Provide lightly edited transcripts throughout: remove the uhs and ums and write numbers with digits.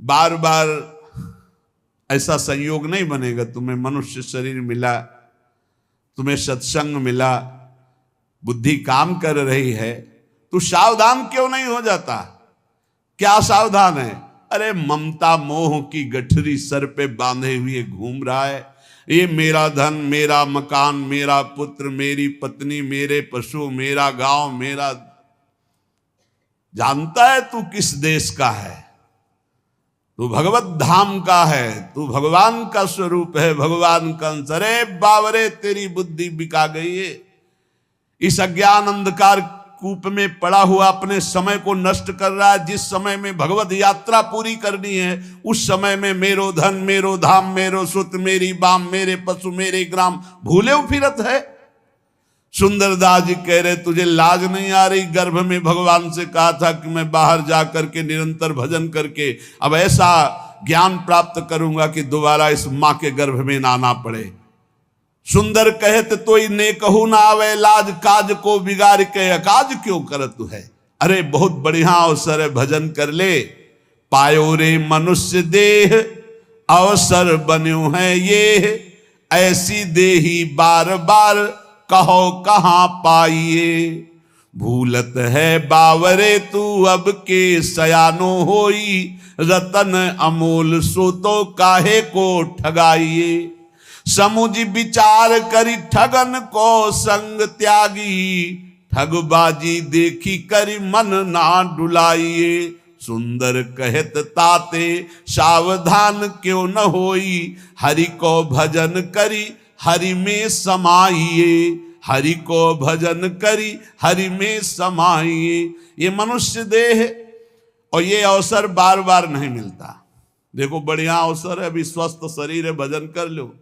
बार बार ऐसा संयोग नहीं बनेगा। तुम्हें मनुष्य शरीर मिला, तुम्हें सत्संग मिला, बुद्धि काम कर रही है, तू सावधान क्यों नहीं हो जाता? क्या सावधान है? अरे ममता मोह की गठरी सर पे बांधे हुए घूम रहा है। ये मेरा धन, मेरा मकान, मेरा पुत्र, मेरी पत्नी, मेरे पशु, मेरा गांव, मेरा। जानता है तू किस देश का है? तू भगवत धाम का है, तू भगवान का स्वरूप है, भगवान का अंश। अरे बावरे तेरी बुद्धि बिका गई है। इस अज्ञान अंधकार कूप में पड़ा हुआ अपने समय को नष्ट कर रहा है। जिस समय में भगवत यात्रा पूरी करनी है, उस समय में मेरो धन, मेरो धाम, मेरो सुत, मेरी बाम, मेरे पशु, मेरे ग्राम भूले फिरत है। सुंदरदास जी कह रहे तुझे लाज नहीं आ रही? गर्भ में भगवान से कहा था कि मैं बाहर जा करके निरंतर भजन करके अब ऐसा ज्ञान प्राप्त करूंगा कि दोबारा इस मां के गर्भ में ना आना पड़े। सुंदर कहत तोई ने कहू ना आवे, लाज काज को बिगाड़ के अकाज क्यों करत है। अरे बहुत बढ़िया अवसर है, भजन कर ले। पायो रे मनुष्य देह अवसर बन्यो है ये, ऐसी देही बार बार कहो कहां पाइए। भूलत है बावरे तू अब के सयानो होई, रतन अमोल सो तो काहे को ठगाइए। समुझ विचार करी ठगन को संग त्यागी, ठगबाजी देखी करी मन ना डुलाइए। सुंदर कहत ताते सावधान क्यों न होई, हरि को भजन करी हरि में समाइए। हरि को भजन करी हरि में समाइए। ये मनुष्य देह और ये अवसर बार बार नहीं मिलता। देखो बढ़िया अवसर है, अभी स्वस्थ शरीर है, भजन कर लो।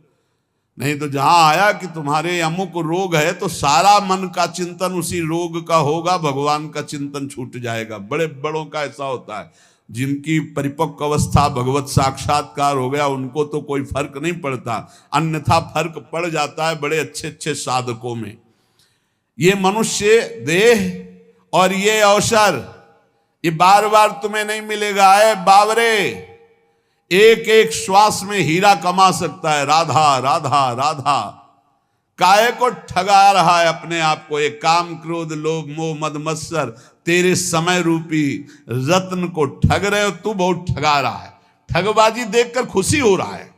नहीं तो जहां आया कि तुम्हारे अमुक रोग है तो सारा मन का चिंतन उसी रोग का होगा, भगवान का चिंतन छूट जाएगा। बड़े बड़ों का ऐसा होता है, जिनकी परिपक्व अवस्था भगवत साक्षात्कार हो गया उनको तो कोई फर्क नहीं पड़ता, अन्यथा फर्क पड़ जाता है बड़े अच्छे अच्छे साधकों में। ये मनुष्य देह और ये अवसर ये बार बार तुम्हें नहीं मिलेगा। है बावरे, एक एक श्वास में हीरा कमा सकता है। राधा राधा राधा काहे को ठगा रहा है अपने आप को? एक काम क्रोध लोभ मोह मद मत्सर तेरे समय रूपी रत्न को ठग रहे हो। तू बहुत ठगा रहा है, ठगबाजी देखकर खुशी हो रहा है।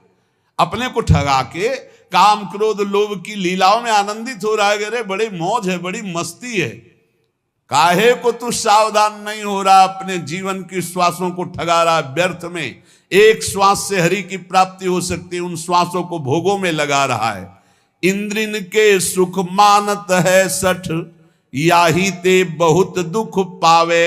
अपने को ठगा के काम क्रोध लोभ की लीलाओं में आनंदित हो रहा है। अरे बड़ी मौज है, बड़ी मस्ती है। काहे को तू सावधान नहीं हो रहा? अपने जीवन की श्वासों को ठगा रहा है व्यर्थ में। एक श्वास से हरि की प्राप्ति हो सकती है, उन श्वासों को भोगों में लगा रहा है। इंद्रिन के सुख मानत है सठ, याही ते बहुत दुख पावे।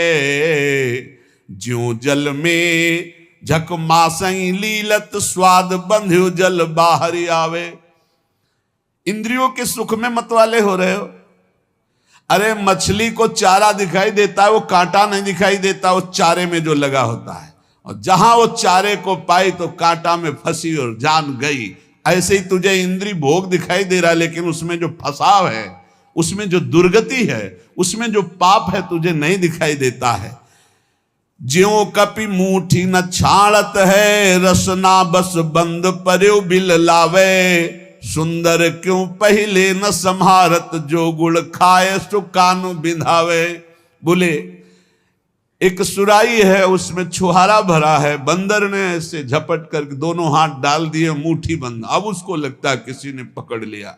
ज्यों जल में झक मासई लीलत, स्वाद बंध्यो जल बाहर आवे। इंद्रियों के सुख में मतवाले हो रहे हो। अरे मछली को चारा दिखाई देता है, वो कांटा नहीं दिखाई देता, वो चारे में जो लगा होता है। और जहां वो चारे को पाई तो कांटा में फंसी और जान गई। ऐसे ही तुझे इंद्री भोग दिखाई दे रहा है, लेकिन उसमें जो फसाव है, उसमें जो दुर्गति है, उसमें जो पाप है तुझे नहीं दिखाई देता है। ज्यों कपि मूठी न छाड़त है, रसना बस बंद पर्यो बिल लावे। सुंदर क्यों पहले न संहारत, जो गुड़ खाए सो कानु बिंधावे। बोले एक सुराई है, उसमें छुहारा भरा है, बंदर ने ऐसे झपट कर दोनों हाथ डाल दिए, मुट्ठी बंद। अब उसको लगता है किसी ने पकड़ लिया।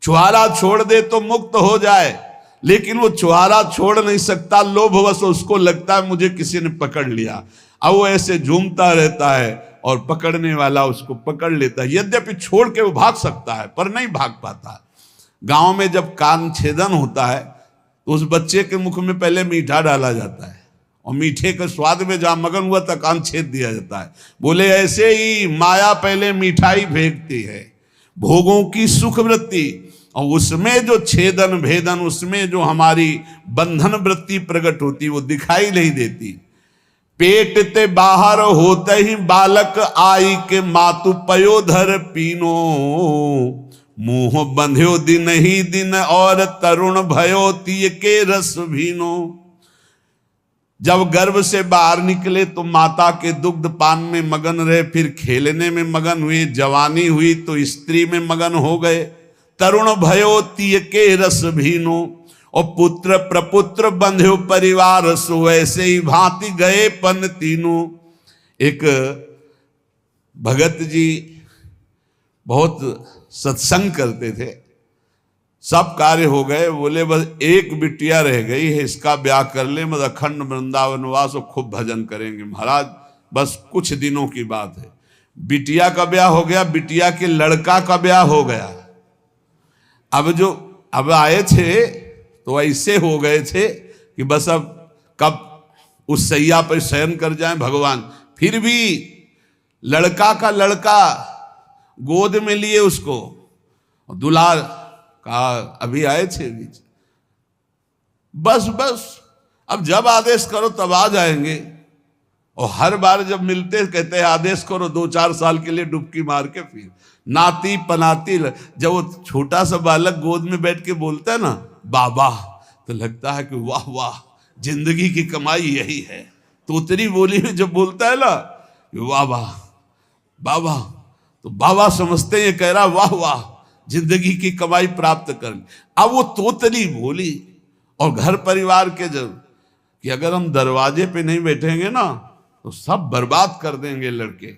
छुहारा छोड़ दे तो मुक्त हो जाए, लेकिन वो छुहारा छोड़ नहीं सकता, लोभवश उसको लगता है मुझे किसी ने पकड़ लिया। अब वो ऐसे झूमता रहता है और पकड़ने वाला उसको पकड़ लेता है। यद्यपि छोड़ के वो भाग सकता है पर नहीं भाग पाता। गांव में जब कान छेदन होता है तो उस बच्चे के मुख में पहले मीठा डाला जाता है और मीठे के स्वाद में जहां मगन हुआ तक कान छेद दिया जाता है। बोले ऐसे ही माया पहले मिठाई फेंकती है, भोगों की सुख वृत्ति, और उसमें जो छेदन भेदन, उसमें जो हमारी बंधन वृत्ति प्रकट होती वो दिखाई नहीं देती। पेट ते बाहर होते ही बालक आई के मातु पयोधर पीनो। मुंह बंध्यो दिन ही दिन और तरुण भयो तीय के रस भीनो। जब गर्भ से बाहर निकले तो माता के दुग्ध पान में मगन रहे, फिर खेलने में मगन हुए, जवानी हुई तो स्त्री में मगन हो गए। तरुण भयो तिय के रस भीनो, और पुत्र प्रपुत्र बंध्यो परिवार सो, ऐसे ही भांति गए पन तीनों। एक भगत जी बहुत सत्संग करते थे, सब कार्य हो गए, बोले बस एक बिटिया रह गई है, इसका ब्याह कर ले, मतलब अखंड वृंदावन वास और खूब भजन करेंगे महाराज, बस कुछ दिनों की बात है। बिटिया का ब्याह हो गया, बिटिया के लड़का का ब्याह हो गया। अब आए थे तो ऐसे हो गए थे कि बस अब कब उस सैया पर शयन कर जाएं भगवान। फिर भी लड़का का लड़का गोद में लिए उसको, दुलार कहा, अभी आए थे बीच, बस अब जब आदेश करो तब आ जाएंगे। और हर बार जब मिलते कहते हैं आदेश करो, 2-4 साल के लिए डुबकी मार के फिर नाती पनाती। जब वो छोटा सा बालक गोद में बैठ के बोलता है ना बाबा, तो लगता है कि वाह वाह, जिंदगी की कमाई यही है। तोतरी बोली में जब बोलता है ना वाह वाह बाबा, तो बाबा समझते हैं कह रहा वाह वाह, जिंदगी की कमाई प्राप्त कर। अब वो तोतली बोली। और घर परिवार के जब कि अगर हम दरवाजे पे नहीं बैठेंगे ना तो सब बर्बाद कर देंगे लड़के,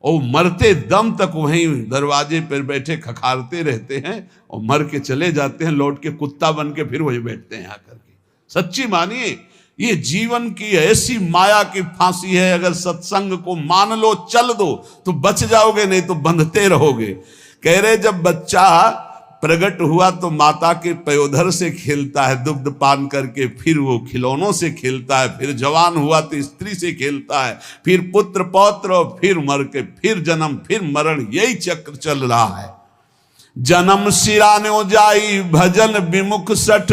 और मरते दम तक वहीं दरवाजे पर बैठे खखारते रहते हैं और मर के चले जाते हैं, लौट के कुत्ता बन के फिर वहीं बैठते हैं आकर के। सच्ची मानिए, ये जीवन की ऐसी माया की फांसी है, अगर सत्संग को मान लो चल दो तो बच जाओगे, नहीं तो बंधते रहोगे। कह रहे जब बच्चा प्रकट हुआ तो माता के पयोधर से खेलता है दुग्ध पान करके, फिर वो खिलौनों से खेलता है, फिर जवान हुआ तो स्त्री से खेलता है, फिर पुत्र पौत्र, फिर मर के फिर जन्म फिर मरण, यही चक्र चल रहा है। जन्म सिरानो जाई भजन विमुख सठ,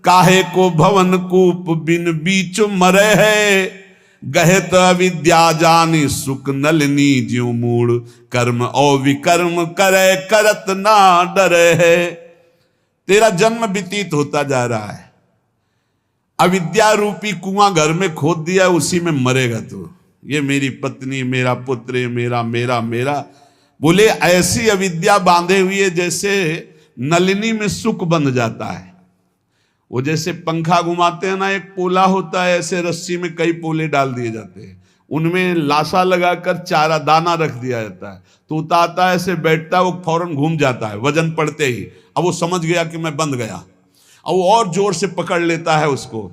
काहे को भवन कूप बिन बीच मरे है। गहत अविद्या जानी सुख नलनी ज्यों मूड़, कर्म और विकर्म करे करत ना डरे है। तेरा जन्म व्यतीत होता जा रहा है, अविद्या रूपी कुआं घर में खोद दिया, उसी में मरेगा तू। ये मेरी पत्नी, मेरा पुत्र, मेरा मेरा मेरा, बोले ऐसी अविद्या बांधे हुई है जैसे नलिनी में सुख बंध जाता है। वो जैसे पंखा घुमाते हैं ना, एक पोला होता है, ऐसे रस्सी में कई पोले डाल दिए जाते हैं, उनमें लाशा लगाकर चारा दाना रख दिया जाता है, तोता आता है ऐसे बैठता है, वो फौरन घूम जाता है वजन पड़ते ही। अब वो समझ गया कि मैं बंध गया, अब वो और जोर से पकड़ लेता है उसको।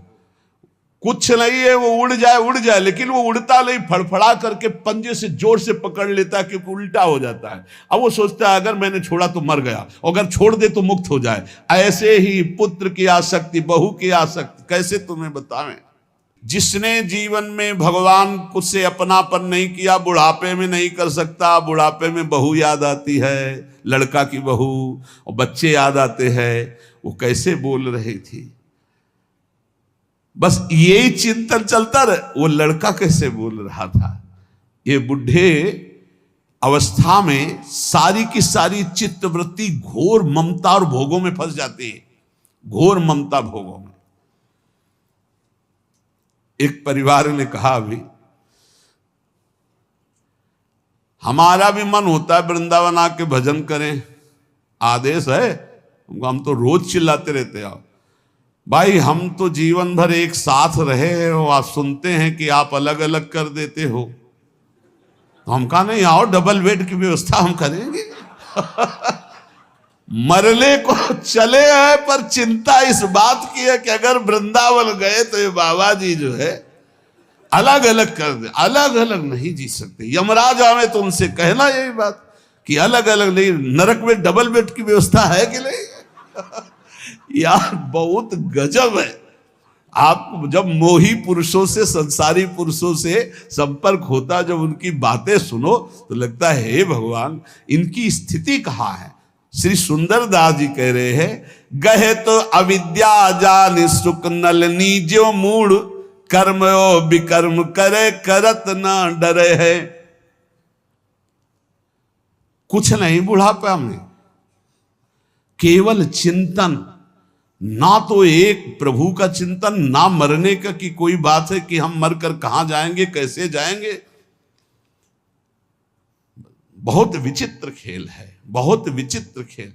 कुछ नहीं है, वो उड़ जाए, लेकिन वो उड़ता नहीं, फड़फड़ा करके पंजे से जोर से पकड़ लेता है, क्योंकि उल्टा हो जाता है। अब वो सोचता है अगर मैंने छोड़ा तो मर गया, अगर छोड़ दे तो मुक्त हो जाए। ऐसे ही पुत्र की आसक्ति, बहू की आसक्ति, कैसे तुम्हें बतावें। जिसने जीवन में भगवान को से अपनापन नहीं किया, बुढ़ापे में नहीं कर सकता। बुढ़ापे में बहू याद आती है, लड़का की बहू, और बच्चे याद आते हैं, वो कैसे बोल रही थी, बस यही चिंतन चलता रहे, वो लड़का कैसे बोल रहा था। ये बुढ़े अवस्था में सारी की सारी चित्तवृत्ति घोर ममता और भोगों में फंस जाती है, घोर ममता भोगों में। एक परिवार ने कहा अभी, हमारा भी मन होता है वृंदावन आके भजन करें, आदेश है, हम तो रोज चिल्लाते रहते हैं। भाई हम तो जीवन भर एक साथ रहे हैं और आप सुनते हैं कि आप अलग अलग कर देते हो, तो हम कहा नहीं, आओ डबल बेड की व्यवस्था हम करेंगे। मरने को चले हैं, पर चिंता इस बात की है कि अगर वृंदावन गए तो ये बाबा जी जो है अलग अलग कर दे, अलग अलग नहीं जी सकते। यमराज आवे तो उनसे कहना यही बात कि अलग अलग नहीं, नरक में डबल बेड की व्यवस्था है कि नहीं। यार बहुत गजब है। आप जब मोही पुरुषों से, संसारी पुरुषों से संपर्क होता, जब उनकी बातें सुनो तो लगता है हे भगवान, इनकी स्थिति कहाँ है। श्री सुंदरदास जी कह रहे हैं, गहे तो अविद्या जान सुख नलनी ज्यों मूड, कर्म ओ विकर्म करे करत ना डरे है। कुछ नहीं बुढ़ापा में, केवल चिंतन, ना तो एक प्रभु का चिंतन, ना मरने का कि कोई बात है कि हम मरकर कहां जाएंगे, कैसे जाएंगे। बहुत विचित्र खेल है, बहुत विचित्र खेल।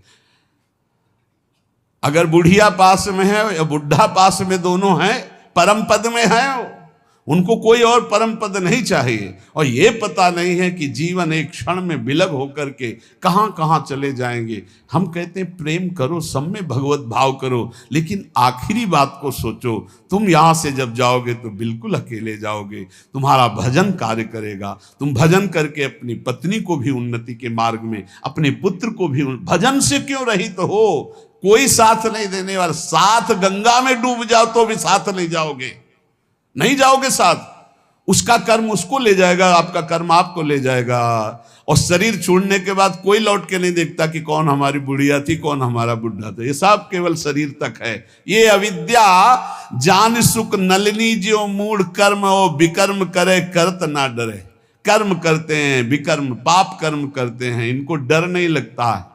अगर बुढ़िया पास में है या बुढ़ा पास में, दोनों हैं, परम पद में है, उनको कोई और परम पद नहीं चाहिए। और ये पता नहीं है कि जीवन एक क्षण में विलग होकर के कहां कहां चले जाएंगे। हम कहते हैं प्रेम करो, सब में भगवत भाव करो, लेकिन आखिरी बात को सोचो। तुम यहां से जब जाओगे तो बिल्कुल अकेले जाओगे। तुम्हारा भजन कार्य करेगा। तुम भजन करके अपनी पत्नी को भी उन्नति के मार्ग में, अपने पुत्र को भी, भजन से क्यों रहित हो, कोई साथ नहीं देने वाला। साथ गंगा में डूब जाओ तो भी साथ नहीं जाओगे, नहीं जाओगे साथ। उसका कर्म उसको ले जाएगा, आपका कर्म आपको ले जाएगा। और शरीर छोड़ने के बाद कोई लौट के नहीं देखता कि कौन हमारी बुढ़िया थी, कौन हमारा बुढ़ा था। ये सब केवल शरीर तक है। ये अविद्या जान सुख नलिनी जो मूढ़ कर्म ओ विकर्म करे करत ना डरे। कर्म करते हैं विकर्म, पाप कर्म करते हैं, इनको डर नहीं लगता है।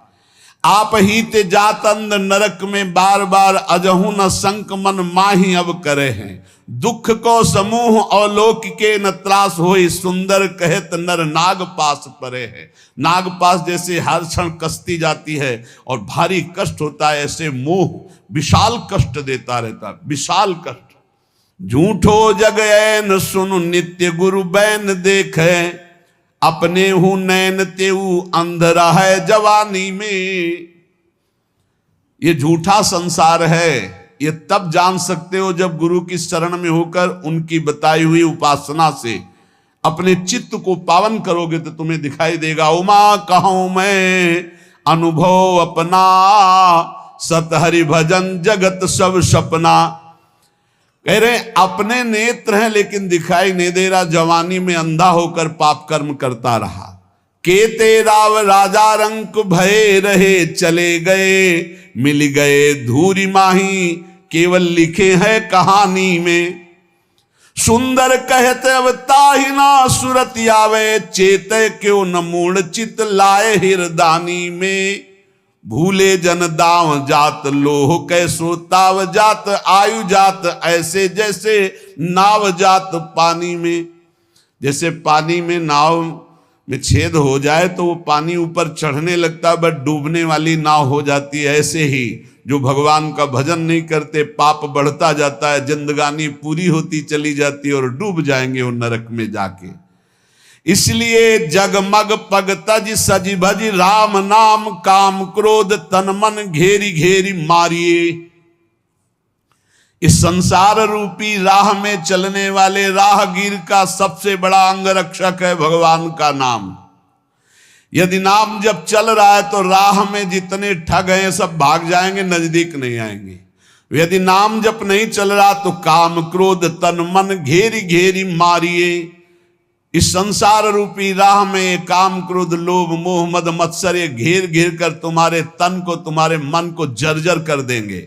आप ही ते जात अंध नरक में बार बार अजहू न संक मन माही अब करे हैं। दुख को समूह अवलोक के न त्रास होई, सुंदर कहत नर नाग पास परे है। नाग पास जैसे हर क्षण कसती जाती है और भारी कष्ट होता है, ऐसे मोह विशाल कष्ट देता रहता, विशाल कष्ट। झूठो जग ऐन सुनु नित्य गुरु बैन देखे, अपने हूं नैन तेऊ अंधरा है जवानी में। ये झूठा संसार है, ये तब जान सकते हो जब गुरु की शरण में होकर उनकी बताई हुई उपासना से अपने चित्त को पावन करोगे तो तुम्हें दिखाई देगा। उमा कहूं मैं अनुभव अपना, सत हरि भजन जगत सब सपना। कह रहे अपने नेत्र हैं लेकिन दिखाई नहीं दे रहा, जवानी में अंधा होकर पाप कर्म करता रहा। केते राव राजा रंक भये रहे, चले गए मिल गए धूरी माही, केवल लिखे हैं कहानी में। सुंदर कहते अब ताहिना सुरत आवे, चेते क्यों न मूढ़ चित लाए हिरदानी में। भूले जन दाव जात लोह कैसो ताव जात, आयु जात ऐसे जैसे नाव जात पानी में। जैसे पानी में नाव में छेद हो जाए तो वो पानी ऊपर चढ़ने लगता है, बट डूबने वाली नाव हो जाती है। ऐसे ही जो भगवान का भजन नहीं करते, पाप बढ़ता जाता है, जिंदगानी पूरी होती चली जाती है और डूब जाएंगे वो नरक में जाके। इसलिए जगमग पग तज सज भज राम नाम, काम क्रोध तन मन घेरी घेरी मारिए। इस संसार रूपी राह में चलने वाले राहगीर का सबसे बड़ा अंगरक्षक है भगवान का नाम। यदि नाम जब चल रहा है तो राह में जितने ठग हैं सब भाग जाएंगे, नजदीक नहीं आएंगे। यदि नाम जब नहीं चल रहा तो काम क्रोध तन मन घेरी घेरी मारिए। इस संसार रूपी राह में काम क्रोध लोभ मोह मद मत्सर ये घेर घेर कर तुम्हारे तन को, तुम्हारे मन को जर्जर कर देंगे।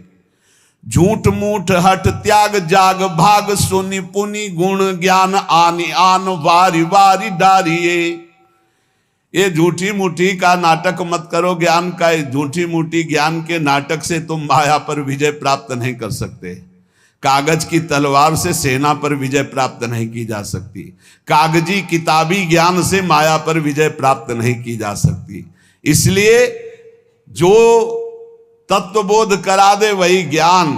झूठ मूठ हट त्याग जाग भाग, सुनि पुनि गुण ज्ञान आनि आन वारी वारी डारिये। ये झूठी मूठी का नाटक मत करो ज्ञान का। झूठी मूठी ज्ञान के नाटक से तुम माया पर विजय प्राप्त नहीं कर सकते। कागज की तलवार से सेना पर विजय प्राप्त नहीं की जा सकती। कागजी किताबी ज्ञान से माया पर विजय प्राप्त नहीं की जा सकती। इसलिए जो तत्वबोध करा दे वही ज्ञान,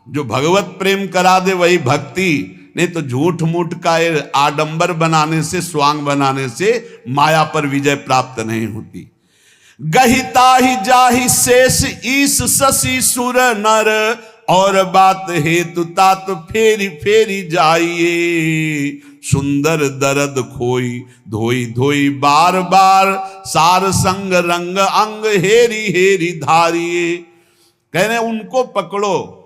जो भगवत प्रेम करा दे वही भक्ति। नहीं तो झूठ मूठ का आडंबर बनाने से, स्वांग बनाने से माया पर विजय प्राप्त नहीं होती। गहिता ही जाहि शेष ईश शशि सुर नर, और बात हेतु तात फेरी फेरी जाइए। सुंदर दर्द खोई धोई धोई बार बार, सार संग रंग अंग हेरी हेरी धारिये। कह रहे उनको पकड़ो।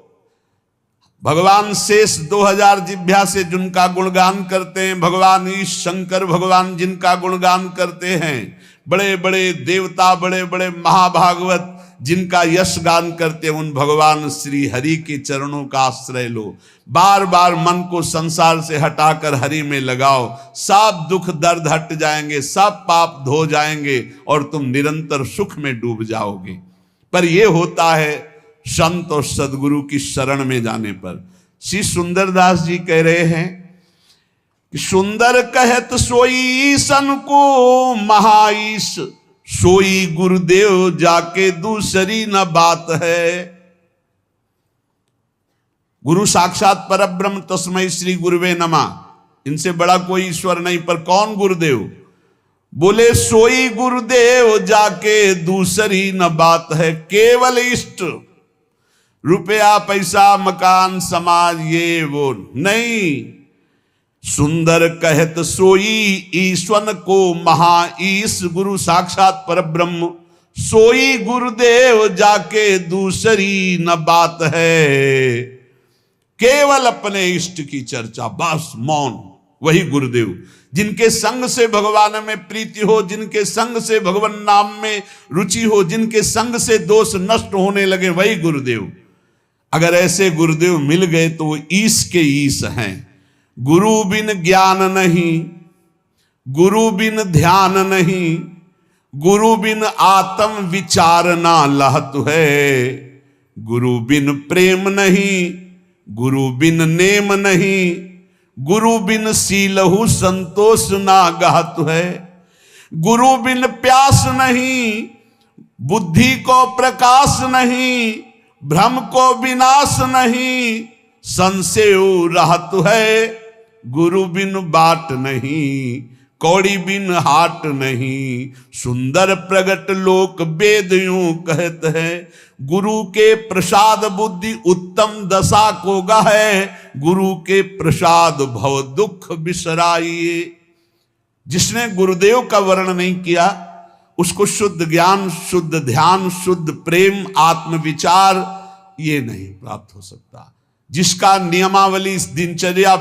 भगवान शेष 2000 जिभ्या से जिनका गुणगान करते हैं, भगवान ईश शंकर भगवान जिनका गुणगान करते हैं, बड़े बड़े देवता, बड़े बड़े महाभागवत जिनका यश गान करते हैं, उन भगवान श्री हरि के चरणों का आश्रय लो। बार बार मन को संसार से हटाकर हरि में लगाओ, सब दुख दर्द हट जाएंगे, सब पाप धो जाएंगे और तुम निरंतर सुख में डूब जाओगे। पर यह होता है संत और सदगुरु की शरण में जाने पर। श्री सुंदरदास जी कह रहे हैं कि सुंदर कहत सोई सन को महाईश, सोई गुरुदेव जाके दूसरी न बात है। गुरु साक्षात परब्रह्म तस्मै श्री गुरुवे नमः, इनसे बड़ा कोई ईश्वर नहीं। पर कौन गुरुदेव? बोले सोई गुरुदेव जाके दूसरी न बात है। केवल इष्ट, रुपया पैसा मकान समाज ये वो नहीं। सुंदर कहत सोई ईश्वन को महाईश, गुरु साक्षात परब्रह्म, सोई गुरुदेव जाके दूसरी न बात है। केवल अपने इष्ट की चर्चा, बस मौन, वही गुरुदेव। जिनके संग से भगवान में प्रीति हो, जिनके संग से भगवान नाम में रुचि हो, जिनके संग से दोष नष्ट होने लगे, वही गुरुदेव। अगर ऐसे गुरुदेव मिल गए तो वो ईश के ईश हैं। गुरु बिन ज्ञान नहीं, गुरु बिन ध्यान नहीं, गुरु बिन आत्म विचार ना लहत है। गुरु बिन प्रेम नहीं, गुरु बिन नेम नहीं, गुरु बिन सीलहु संतोष ना गहत है। गुरु बिन प्यास नहीं, बुद्धि को प्रकाश नहीं, भ्रम को विनाश नहीं, संशय रहत है। गुरु बिन बाट नहीं, कौड़ी बिन हाट नहीं, सुंदर प्रगट लोक वेद यूं कहत है। गुरु के प्रसाद बुद्धि उत्तम दशा को गहे, गुरु के प्रसाद भव दुख बिसराइए। जिसने गुरुदेव का वर्णन नहीं किया उसको शुद्ध ज्ञान, शुद्ध ध्यान, शुद्ध प्रेम, आत्म विचार ये नहीं प्राप्त हो सकता। जिसका नियमावली दिनचर्या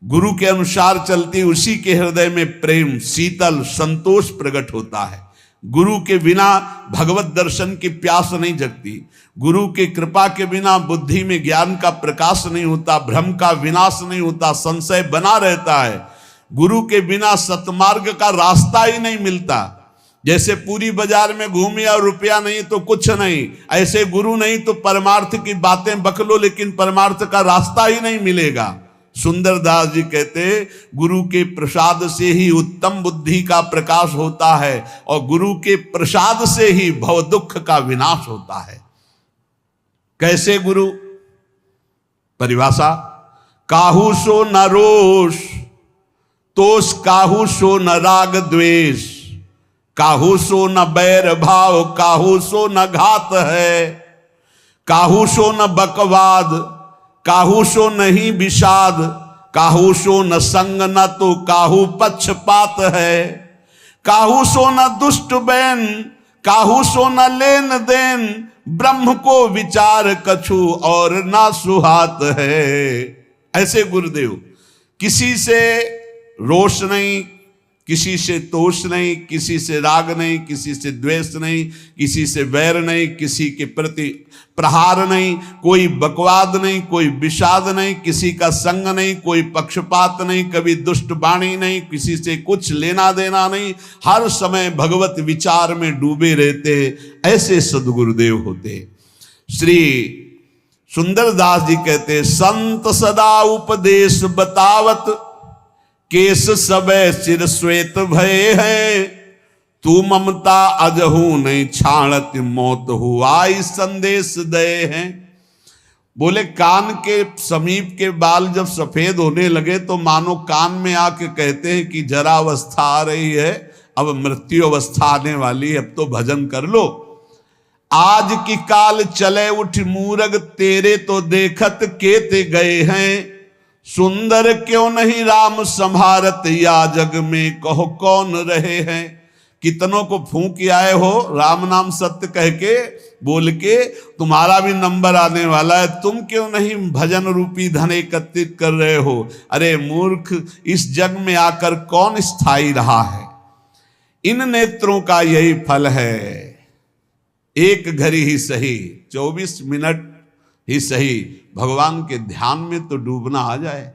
गुरु के अनुसार चलती, उसी के हृदय में प्रेम, शीतल, संतोष प्रकट होता है। गुरु के बिना भगवत दर्शन की प्यास नहीं जगती। गुरु की कृपा के बिना बुद्धि में ज्ञान का प्रकाश नहीं होता, भ्रम का विनाश नहीं होता, संशय बना रहता है। गुरु के बिना सतमार्ग का रास्ता ही नहीं मिलता। जैसे पूरी बाजार में घूमे और रुपया नहीं तो कुछ नहीं, ऐसे गुरु नहीं तो परमार्थ की बातें बक लो, लेकिन परमार्थ का रास्ता ही नहीं मिलेगा। सुंदरदास जी कहते गुरु के प्रसाद से ही उत्तम बुद्धि का प्रकाश होता है और गुरु के प्रसाद से ही भव दुख का विनाश होता है। कैसे गुरु? परिभाषा, काहू सो न रोष, तोष काहू सो न राग द्वेष, काहू सो न बैर भाव, काहू सो न घात है, काहू सो न बकवाद, काहू सो नहीं विषाद, काहू सो न संग न तो काहू पक्षपात है, काहू सो न दुष्ट बैन, काहू सो न लेन देन, ब्रह्म को विचार कछु और ना सुहात है। ऐसे गुरुदेव, किसी से रोष नहीं, किसी से तोष नहीं, किसी से राग नहीं, किसी से द्वेष नहीं, किसी से वैर नहीं, किसी के प्रति प्रहार नहीं, कोई बकवाद नहीं, कोई विषाद नहीं, किसी का संग नहीं, कोई पक्षपात नहीं, कभी दुष्ट वाणी नहीं, किसी से कुछ लेना देना नहीं, हर समय भगवत विचार में डूबे रहते, ऐसे सद्गुरुदेव होते। श्री सुंदरदास जी कहते संत सदा उपदेश बतावत, केस सबे सिर श्वेत भय है, तू ममता अजहू नहीं छाणत, मौत हुआ संदेश दे हैं। बोले कान के समीप के बाल जब सफेद होने लगे तो मानो कान में आके कहते हैं कि जरा अवस्था आ रही है, अब मृत्यु अवस्था आने वाली है, अब तो भजन कर लो। आज की काल चले उठ मूरग, तेरे तो देखत केते गए हैं, सुंदर क्यों नहीं राम संभारत, या जग में कहो कौन रहे हैं। कितनों को फूंक आए हो राम नाम सत्य कह के बोल के, तुम्हारा भी नंबर आने वाला है, तुम क्यों नहीं भजन रूपी धन एकत्रित कर रहे हो। अरे मूर्ख, इस जग में आकर कौन स्थायी रहा है। इन नेत्रों का यही फल है, एक घड़ी ही सही, 24 मिनट ही सही, भगवान के ध्यान में तो डूबना आ जाए,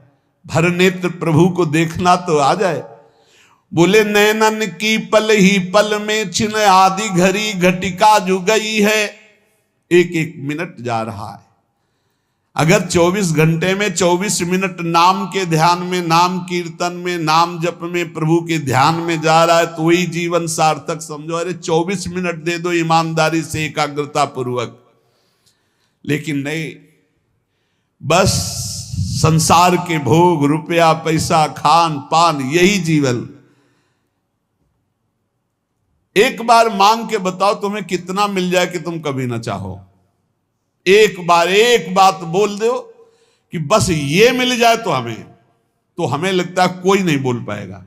भर नेत्र प्रभु को देखना तो आ जाए। बोले नैनन की पल ही पल में छिन आदि घड़ी घटिका जो गई है, एक एक मिनट जा रहा है। अगर 24 घंटे में 24 मिनट नाम के ध्यान में, नाम कीर्तन में, नाम जप में, प्रभु के ध्यान में जा रहा है तो वही जीवन सार्थक समझो। अरे 24 मिनट दे दो ईमानदारी से, एकाग्रता पूर्वक। लेकिन नहीं, बस संसार के भोग, रुपया पैसा, खान पान, यही जीवन। एक बार मांग के बताओ तुम्हें कितना मिल जाए कि तुम कभी ना चाहो। एक बार एक बात बोल दो कि बस ये मिल जाए तो हमें लगता है कोई नहीं बोल पाएगा।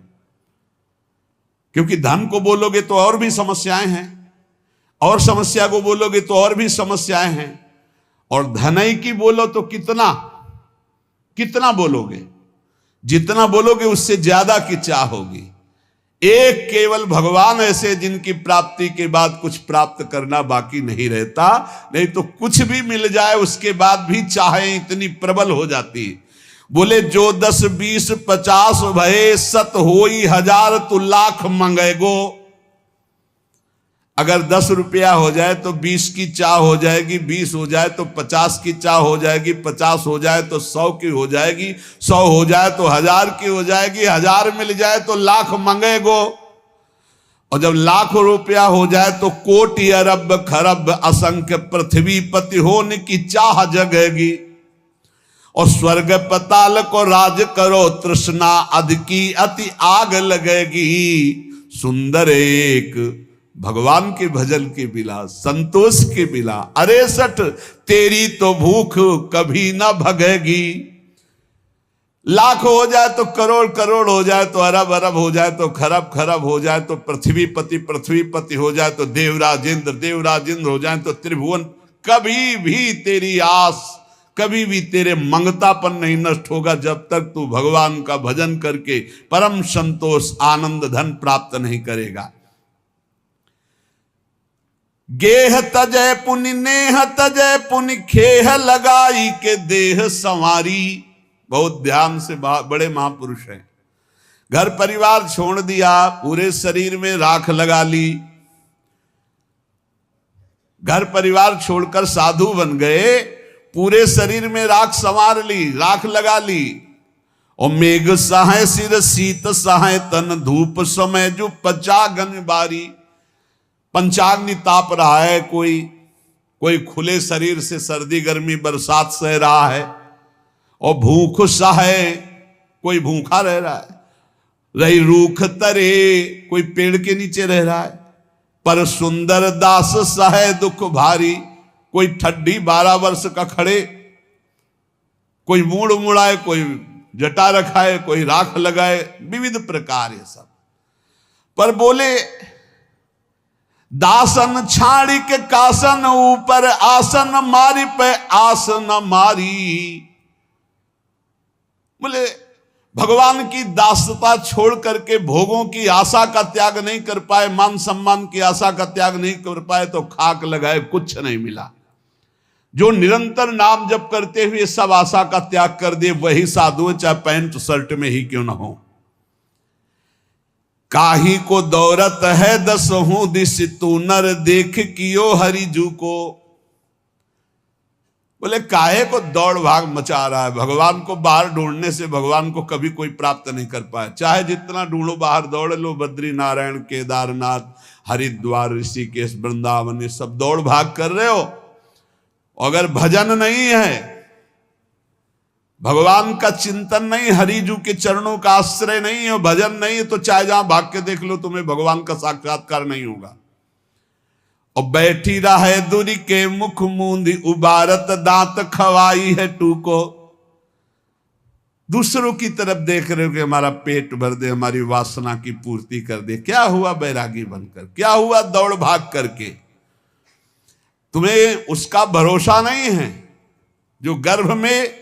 क्योंकि धन को बोलोगे तो और भी समस्याएं हैं, और समस्या को बोलोगे तो और भी समस्याएं हैं, और धनई की बोलो तो कितना बोलोगे, जितना बोलोगे उससे ज्यादा की चाह होगी। एक केवल भगवान ऐसे जिनकी प्राप्ति के बाद कुछ प्राप्त करना बाकी नहीं रहता। नहीं तो कुछ भी मिल जाए उसके बाद भी चाहे इतनी प्रबल हो जाती। बोले जो 10 20 50 भये, 100 होई 1000 तू लाख मंगेगो। अगर 10 रुपया हो जाए तो 20 की चाह हो जाएगी, 20 हो जाए तो 50 की चाह हो जाएगी, 50 हो जाए तो 100 की हो जाएगी, 100 हो जाए तो 1000 की हो जाएगी, 1000 मिल जाए तो लाख मंगेगो। और जब लाख रुपया हो जाए तो कोटि अरब खरब असंख्य पृथ्वी पति होने की चाह जगेगी। और स्वर्ग पताल को राज करो, तृष्णा अध की अति आग लगेगी। सुंदर एक भगवान के भजन के बिला, संतोष के बिला, अरे सठ तेरी तो भूख कभी ना भगेगी। लाख हो जाए तो करोड़ करोड़ हो जाए, तो अरब अरब हो जाए, तो खरब खरब हो जाए, तो पृथ्वीपति हो जाए, तो देवराज इंद्र हो जाए, तो त्रिभुवन, कभी भी तेरी आस, कभी भी तेरे मंगतापन नहीं नष्ट होगा जब तक तू भगवान का भजन करके परम संतोष आनंद धन प्राप्त नहीं करेगा। गेह तजय पुनि नेह तजय पुनि खेह लगाई के देह संवारी। बहुत ध्यान से, बड़े महापुरुष हैं। घर परिवार छोड़ दिया, पूरे शरीर में राख लगा ली। घर परिवार छोड़कर साधु बन गए, पूरे शरीर में राख संवार ली, राख लगा ली। और मेघ सहाय सिर शीत सहाय तन, धूप समय जो पचागन बारी। पंचाग्नि ताप रहा है, कोई खुले शरीर से सर्दी गर्मी बरसात सह रहा है, और भूख सहे, कोई भूखा रह रहा है। रही रूख तरे, कोई पेड़ के नीचे रह रहा है। पर सुंदर दास सहे दुख भारी, कोई ठड्डी 12 वर्ष का खड़े, कोई मूड़ मुड़ाए, कोई जटा रखाए, कोई राख लगाए, विविध प्रकार ये सब। पर बोले दासन छाड़ी के कासन, ऊपर आसन मारी पे आस न मारी। बोले भगवान की दासता छोड़ करके भोगों की आशा का त्याग नहीं कर पाए, मान सम्मान की आशा का त्याग नहीं कर पाए, तो खाक लगाए कुछ नहीं मिला। जो निरंतर नाम जप करते हुए सब आशा का त्याग कर दे, वही साधु, चाहे पैंट शर्ट में ही क्यों ना हो। काही को दौरत है 10 दिस, तू नर देख कियो हरिजू को। बोले काहे को दौड़ भाग मचा रहा है। भगवान को बाहर ढूंढने से भगवान को कभी कोई प्राप्त नहीं कर पाया। चाहे जितना ढूंढो, बाहर दौड़ लो, बद्री नारायण, केदारनाथ, हरिद्वार, ऋषिकेश, वृंदावन, ये सब दौड़ भाग कर रहे हो। अगर भजन नहीं है, भगवान का चिंतन नहीं, हरिजू के चरणों का आश्रय नहीं है, भजन नहीं है, तो चाहे जहां भाग के देख लो, तुम्हें भगवान का साक्षात्कार नहीं होगा। और बैठी रहे दूरी के मुख मूंदी, उबारत दांत खवाई है टूको। दूसरों की तरफ देख रहे हो कि हमारा पेट भर दे, हमारी वासना की पूर्ति कर दे। क्या हुआ बैरागी बनकर, क्या हुआ दौड़ भाग करके। तुम्हें उसका भरोसा नहीं है जो गर्भ में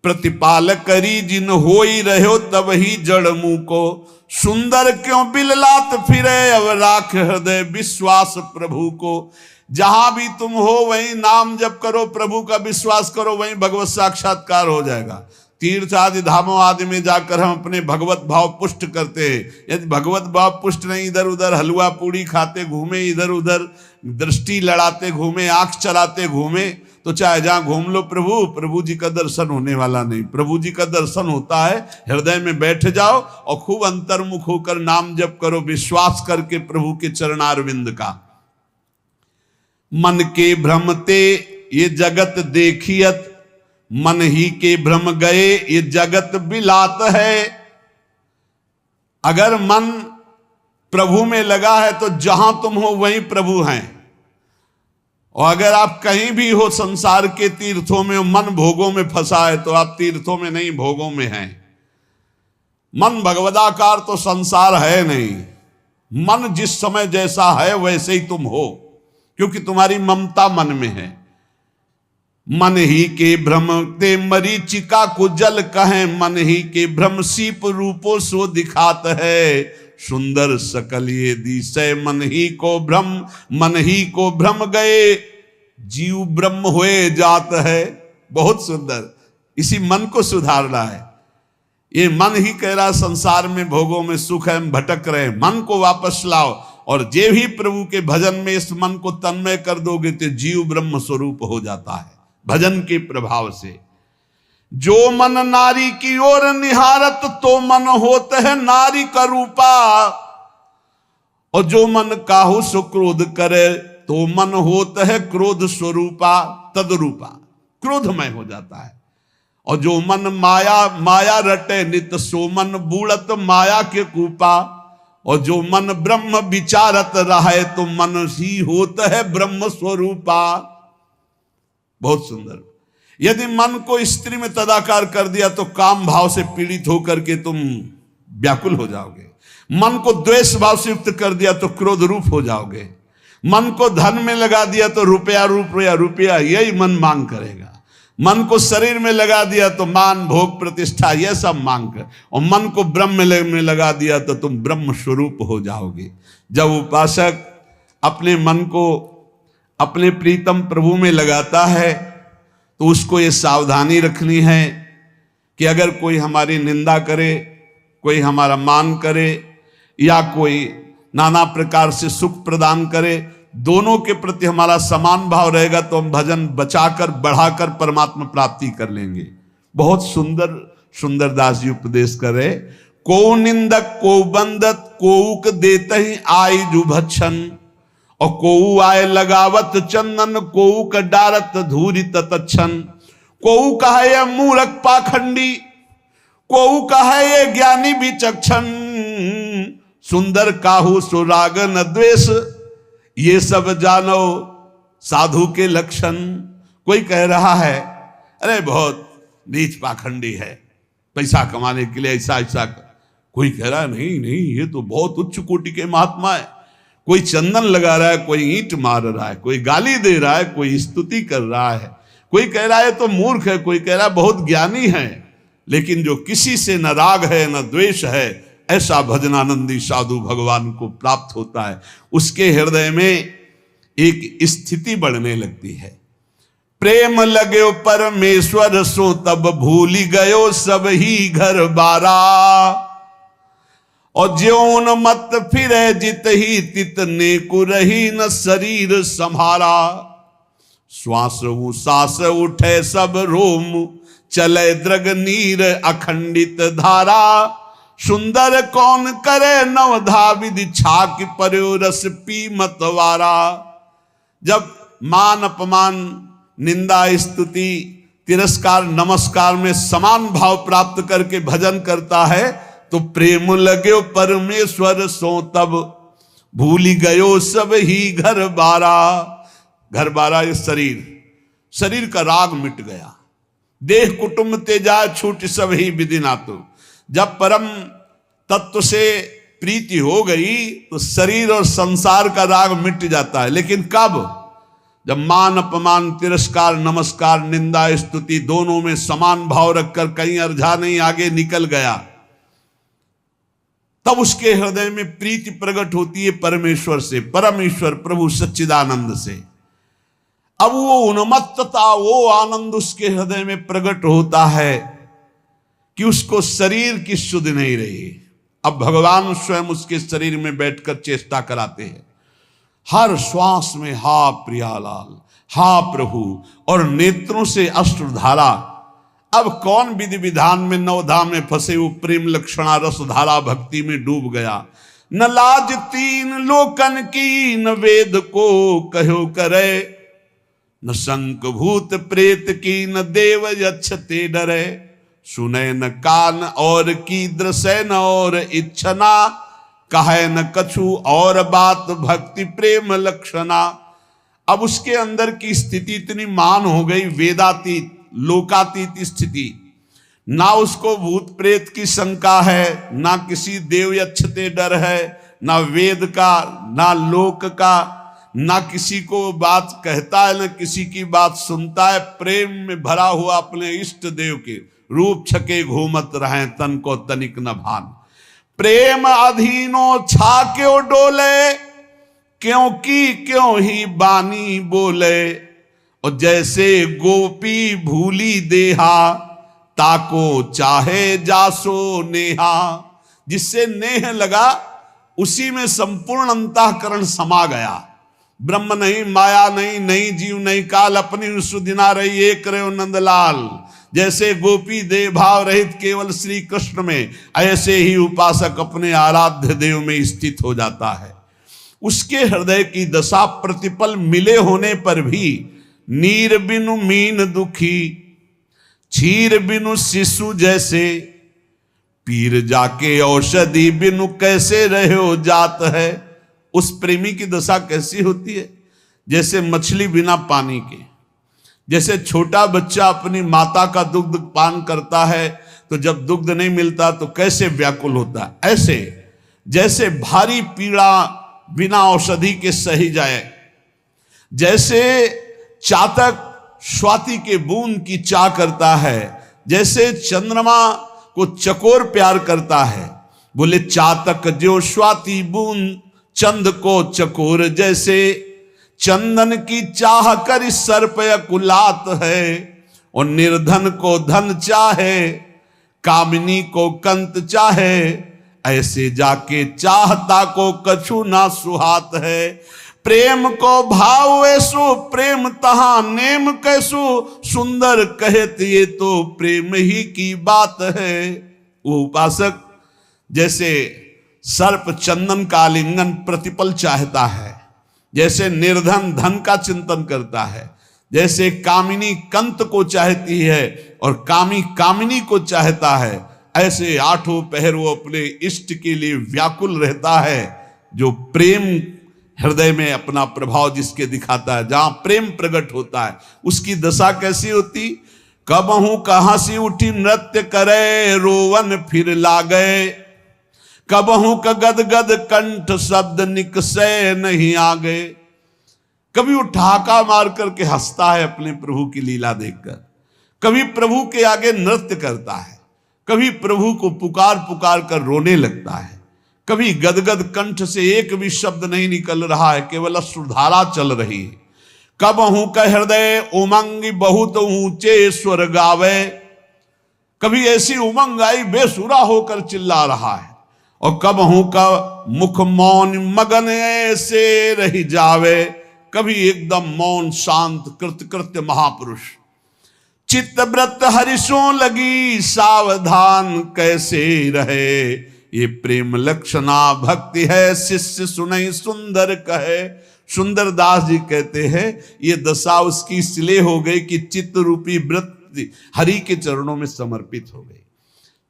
प्रतिपाल करी, जिन हो ही रहो तब ही जड़ मुंह को। सुंदर क्यों बिललात फिरे, अब राख हृदय विश्वास प्रभु को। जहां भी तुम हो वहीं नाम जप करो, प्रभु का विश्वास करो, वहीं भगवत साक्षात्कार हो जाएगा। तीर्थ आदि धामों आदि में जाकर हम अपने भगवत भाव पुष्ट करते हैं। यदि भगवत भाव पुष्ट नहीं, इधर उधर हलवा पूड़ी खाते घूमे, इधर उधर दृष्टि लड़ाते घूमे, आंख चलाते घूमे, तो चाहे जहां घूम लो प्रभु जी का दर्शन होने वाला नहीं। प्रभु जी का दर्शन होता है हृदय में बैठ जाओ और खूब अंतर्मुख होकर नाम जप करो, विश्वास करके प्रभु के चरणारविंद का। मन के भ्रमते ये जगत देखियत, मन ही के भ्रम गए ये जगत बिलात है। अगर मन प्रभु में लगा है तो जहां तुम हो वहीं प्रभु हैं। और अगर आप कहीं भी हो संसार के तीर्थों में, मन भोगों में फंसा है तो आप तीर्थों में नहीं, भोगों में हैं। मन भगवदाकार तो संसार है नहीं। मन जिस समय जैसा है वैसे ही तुम हो, क्योंकि तुम्हारी ममता मन में है। मन ही के भ्रम ते मरीचिका को जल कहें, मन ही के भ्रम सीप रूपो सो दिखात है। सुंदर सकल ये दिशय मन ही को भ्रम, मन ही को भ्रम गए जीव ब्रह्म हुए जात है। बहुत सुंदर, इसी मन को सुधारना है। ये मन ही कह रहा संसार में भोगों में सुख है, हम भटक रहे, मन को वापस लाओ। और जे भी प्रभु के भजन में इस मन को तन्मय कर दोगे तो जीव ब्रह्म स्वरूप हो जाता है भजन के प्रभाव से। जो मन नारी की ओर निहारत तो मन होता है नारी का रूपा, और जो मन काहू सो क्रोध करे तो मन होता है क्रोध स्वरूपा तदरूपा, क्रोधमय हो जाता है। और जो मन माया रटे नित सो मन बूढ़त माया के कूपा, और जो मन ब्रह्म विचारत रहे तो मन ही होता है ब्रह्म स्वरूपा। बहुत सुंदर। यदि मन को स्त्री में तदाकार कर दिया तो काम भाव से पीड़ित होकर के तुम व्याकुल हो जाओगे। मन को द्वेष भाव से युक्त कर दिया तो क्रोध रूप हो जाओगे। मन को धन में लगा दिया तो रुपया यही मन मांग करेगा। मन को शरीर में लगा दिया तो मान भोग प्रतिष्ठा यह सब मांग कर, और मन को ब्रह्म में लगा दिया तो तुम ब्रह्म स्वरूप हो जाओगे। जब उपासक अपने मन को अपने प्रीतम प्रभु में लगाता है तो उसको ये सावधानी रखनी है कि अगर कोई हमारी निंदा करे, कोई हमारा मान करे, या कोई नाना प्रकार से सुख प्रदान करे, दोनों के प्रति हमारा समान भाव रहेगा तो हम भजन बचाकर बढ़ाकर परमात्मा प्राप्ति कर लेंगे। बहुत सुंदर सुंदर दास जी उपदेश करे। को निंदक को बंदत कोउक देते ही आई जु भक्षण, और कोऊ आए लगावत चंदन कोऊ का डारत धूरी तत्क्षण। कोऊ कहा ये मूर्ख पाखंडी, कोऊ कहा ये ज्ञानी विचक्षण। सुंदर काहू सुराग न द्वेष, ये सब जानो साधु के लक्षण। कोई कह रहा है अरे बहुत नीच पाखंडी है, पैसा कमाने के लिए ऐसा ऐसा। कोई कह रहा है नहीं नहीं ये तो बहुत उच्च कोटि के महात्मा है। कोई चंदन लगा रहा है, कोई ईंट मार रहा है, कोई गाली दे रहा है, कोई स्तुति कर रहा है, कोई कह रहा है तो मूर्ख है, कोई कह रहा है बहुत ज्ञानी है। लेकिन जो किसी से न राग है न द्वेष है, ऐसा भजनानंदी साधु भगवान को प्राप्त होता है। उसके हृदय में एक स्थिति बढ़ने लगती है। प्रेम लगे परमेश्वर सो तब भूली गयो सब ही घर बारा, और ज्योन मत फिरे जित ही तितने को रही न शरीर संभारा। श्वास सांस उठे सब रोम, चले द्रग नीर अखंडित धारा। सुंदर कौन करे नवधा विधि, छाक पर्यो रस पी मतवारा। जब मान अपमान निंदा स्तुति तिरस्कार नमस्कार में समान भाव प्राप्त करके भजन करता है तो प्रेम लगे परमेश्वर सो तब भूली गयो सब ही घर बारा। घर बारा ये शरीर का राग मिट गया। देह कुटुंब तेजा छूट सब ही विधि नातु। जब परम तत्व से प्रीति हो गई तो शरीर और संसार का राग मिट जाता है। लेकिन कब? जब मान अपमान तिरस्कार नमस्कार निंदा स्तुति दोनों में समान भाव रखकर कहीं अर्झा नहीं आगे निकल गया, तब उसके हृदय में प्रीति प्रकट होती है परमेश्वर से, परमेश्वर प्रभु सच्चिदानंद से। अब वो उन्मत्तता वो आनंद उसके हृदय में प्रकट होता है कि उसको शरीर की सुध नहीं रही। अब भगवान स्वयं उसके शरीर में बैठकर चेष्टा कराते हैं। हर श्वास में हा प्रियालाल, हा प्रभु, और नेत्रों से अश्रुधारा। अब कौन विधि विधान में नवधाम में फंसे वो प्रेम लक्षणा रस धारा भक्ति में डूब गया। न लाज तीन लोकन की, न वेद को कहो करे, न शंक भूत प्रेत की, न देव यक्षते डरे। सुने न कान और की दृश्य न और इच्छना, कहे न कछु और बात भक्ति प्रेम लक्षणा। अब उसके अंदर की स्थिति इतनी मान हो गई, वेदातीत लोकातीत स्थिति। ना उसको भूत प्रेत की शंका है, ना किसी देव यक्षते डर है, ना वेद का, ना लोक का, ना किसी को बात कहता है, ना किसी की बात सुनता है। प्रेम में भरा हुआ अपने इष्ट देव के रूप छके घूमत रहे, तन को तनिक न भान। प्रेम अधीनो छा क्यों डोले, क्योंकि क्यों ही बानी बोले। और जैसे गोपी भूली देहा, ताको चाहे जासो नेहा। जिससे नेह लगा उसी में संपूर्ण अंतःकरण समा गया। ब्रह्म नहीं, माया नहीं, नहीं जीव नहीं काल, अपनी सुदिना रही एक रहो नंदलाल। जैसे गोपी देव भाव रहित केवल श्री कृष्ण में, ऐसे ही उपासक अपने आराध्य देव में स्थित हो जाता है। उसके हृदय की दशा प्रतिपल मिले होने पर भी नीर बिनु मीन दुखी, क्षीर बिनु शिशु जैसे, पीर जाके औषधि बिनु कैसे रहो जात है। उस प्रेमी की दशा कैसी होती है? जैसे मछली बिना पानी के, जैसे छोटा बच्चा अपनी माता का दुग्ध पान करता है तो जब दुग्ध नहीं मिलता तो कैसे व्याकुल होता है, ऐसे जैसे भारी पीड़ा बिना औषधि के सही जाए। जैसे चातक स्वाति के बूंद की चाह करता है, जैसे चंद्रमा को चकोर प्यार करता है। बोले चातक जो स्वाति बूंद चंद को चकोर जैसे, चंदन की चाह कर सर्प कुलात है। और निर्धन को धन चाहे, कामिनी को कंत चाहे, ऐसे जाके चाहता को कछु ना सुहात है। प्रेम को भाव ऐसो प्रेम तहा नेम कैसो, सुंदर कहत ये तो प्रेम ही की बात है। वो उपासक जैसे सर्प चंदन का आलिंगन प्रतिपल चाहता है, जैसे निर्धन धन का चिंतन करता है, जैसे कामिनी कंत को चाहती है और कामी कामिनी को चाहता है, ऐसे आठों पहर वो अपने इष्ट के लिए व्याकुल रहता है। जो प्रेम हृदय में अपना प्रभाव जिसके दिखाता है, जहां प्रेम प्रकट होता है, उसकी दशा कैसी होती। कबहू कहां से उठी नृत्य करे, रोवन फिर लागे। कबहू का गद गद कंठ शब्द निकसे नहीं आगे। कभी वो ठहाका मार करके हंसता है अपने प्रभु की लीला देखकर, कभी प्रभु के आगे नृत्य करता है, कभी प्रभु को पुकार पुकार कर रोने लगता है, कभी गदगद कंठ से एक भी शब्द नहीं निकल रहा है, केवल अश्रुधारा चल रही है। कबहू का हृदय उमंग बहुत ऊंचे स्वर गावे। कभी ऐसी उमंग आई बेसुरा होकर चिल्ला रहा है। और कबहू का मुख मौन मगन ऐसे रही जावे। कभी एकदम मौन शांत कृत्य महापुरुष। चित्त व्रत हरिशों लगी सावधान कैसे रहे। ये प्रेम लक्षणा भक्ति है शिष्य सुनई सुंदर कहे। सुंदर दास जी कहते हैं ये दशा उसकी इसलिए हो गई कि चित्त रूपी व्रत हरि के चरणों में समर्पित हो गई।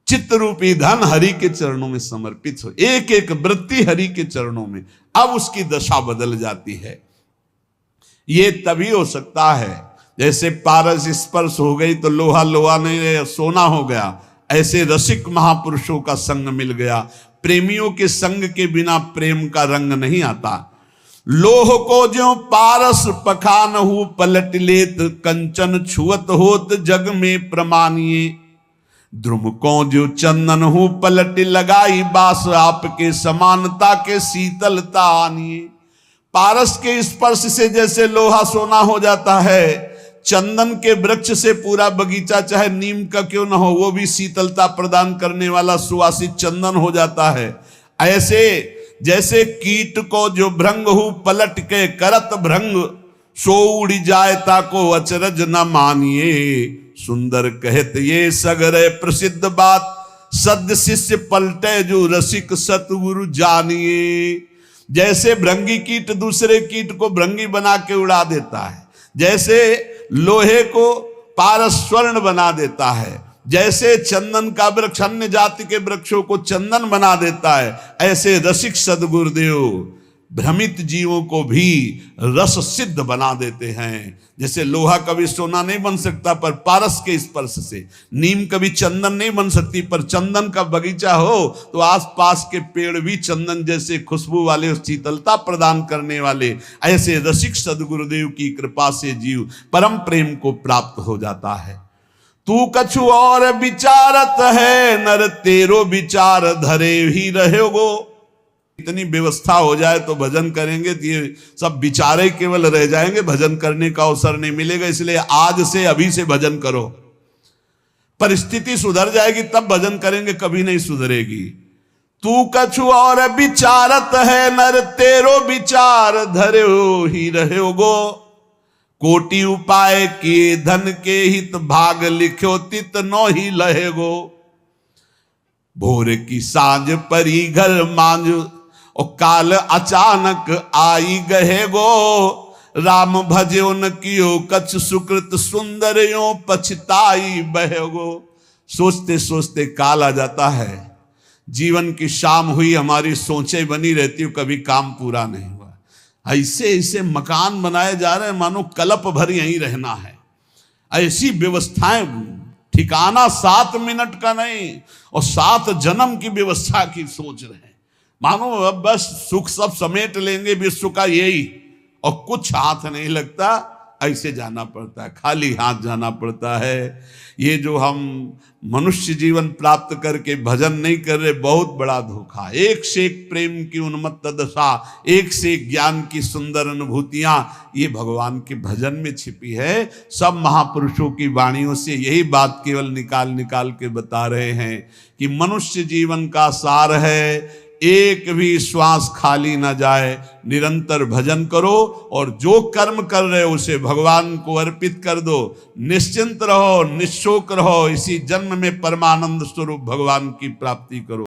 चित्त रूपी धन हरि के चरणों में समर्पित हो, एक एक वृत्ति हरि के चरणों में, अब उसकी दशा बदल जाती है। ये तभी हो सकता है जैसे पारस स्पर्श हो गई तो लोहा लोहा नहीं सोना हो गया, ऐसे रसिक महापुरुषों का संग मिल गया। प्रेमियों के संग के बिना प्रेम का रंग नहीं आता। लोह को जो पारस पखान हो पलट लेत, कंचन छुअत होत जग में प्रमानिए। ध्रुव को जो चंदन हो पलट लगाई बास, आपके समानता के शीतलता आनिए। पारस के स्पर्श से जैसे लोहा सोना हो जाता है, चंदन के वृक्ष से पूरा बगीचा चाहे नीम का क्यों ना हो, वो भी शीतलता प्रदान करने वाला सुवासित चंदन हो जाता है। ऐसे जैसे कीट को जो भृंग हु पलट के करत भृंग, सो उड़ जाए ताको अचरज न मानिए। सुंदर कहत ये सगरे प्रसिद्ध बात, सद शिष्य पलटे जो रसिक सतगुरु जानिए। जैसे भृंगी कीट दूसरे कीट को भृंगी बना के उड़ा देता है, जैसे लोहे को पारस स्वर्ण बना देता है, जैसे चंदन का वृक्ष अन्य जाति के वृक्षों को चंदन बना देता है, ऐसे रसिक सदगुरुदेव भ्रमित जीवों को भी रस सिद्ध बना देते हैं। जैसे लोहा कभी सोना नहीं बन सकता पर पारस के स्पर्श से, नीम कभी चंदन नहीं बन सकती पर चंदन का बगीचा हो तो आसपास के पेड़ भी चंदन जैसे खुशबू वाले, शीतलता प्रदान करने वाले, ऐसे रसिक सदगुरुदेव की कृपा से जीव परम प्रेम को प्राप्त हो जाता है। तू कछु और विचारत है, नर तेरो विचार धरे ही रहोगो। इतनी व्यवस्था हो जाए तो भजन करेंगे तो ये सब विचारे केवल रह जाएंगे, भजन करने का अवसर नहीं मिलेगा। इसलिए आज से अभी से भजन करो, परिस्थिति सुधर जाएगी तब भजन करेंगे, कभी नहीं सुधरेगी। तू कछु और विचारत है, नर तेरो विचार धरे ही रहोगो। कोटि उपाय किए धन के हित, भाग लिख्यो तित नो ही लहेगो। भोर की सांझ परी घर मांझ, और काल अचानक आई गहे गो। राम भजो न कियो कछ सुकृत, सुंदर यो पछताई बहेगो। सोचते सोचते काल आ जाता है, जीवन की शाम हुई, हमारी सोचें बनी रहती हो, कभी काम पूरा नहीं हुआ। ऐसे ऐसे मकान बनाए जा रहे हैं मानो कल्प भर यहीं रहना है। ऐसी व्यवस्थाएं, ठिकाना 7 मिनट का नहीं और 7 जन्म की व्यवस्था की सोच रहे हैं, मानो अब बस सुख सब समेट लेंगे विश्व का यही, और कुछ हाथ नहीं लगता। ऐसे जाना पड़ता है, खाली हाथ जाना पड़ता है। ये जो हम मनुष्य जीवन प्राप्त करके भजन नहीं कर रहे, बहुत बड़ा धोखा। एक से एक प्रेम की उन्मत्त दशा, एक से एक ज्ञान की सुंदर अनुभूतियां, ये भगवान के भजन में छिपी है। सब महापुरुषों की वाणियों से यही बात केवल निकाल निकाल के बता रहे हैं कि मनुष्य जीवन का सार है, एक भी श्वास खाली ना जाए, निरंतर भजन करो और जो कर्म कर रहे हो उसे भगवान को अर्पित कर दो। निश्चिंत रहो, निशोक रहो, इसी जन्म में परमानंद स्वरूप भगवान की प्राप्ति करो।